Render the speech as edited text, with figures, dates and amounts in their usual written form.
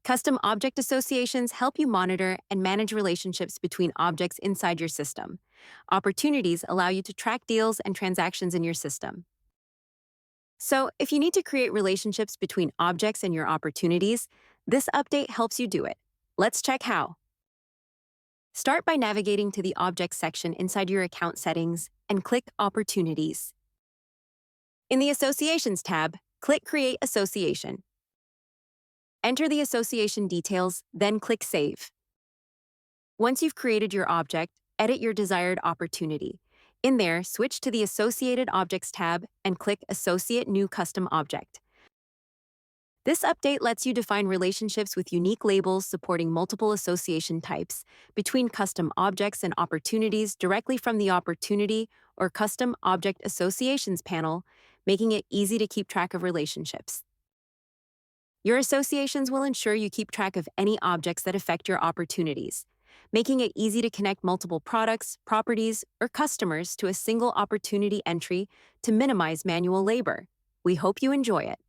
Custom object associations help you monitor and manage relationships between objects inside your system. Opportunities allow you to track deals and transactions in your system. So, if you need to create relationships between objects and your opportunities, this update helps you do it. Let's check how. Start by navigating to the Objects section inside your account settings and click Opportunities. In the Associations tab, click Create Association. Enter the association details, then click Save. Once you've created your object, edit your desired opportunity. In there, switch to the Associated Objects tab and click Associate New Custom Object. This update lets you define relationships with unique labels supporting multiple association types between custom objects and opportunities directly from the Opportunity or Custom Object Associations panel, making it easy to keep track of relationships. Your associations will ensure you keep track of any objects that affect your opportunities, making it easy to connect multiple products, properties, or customers to a single opportunity entry to minimize manual labor. We hope you enjoy it.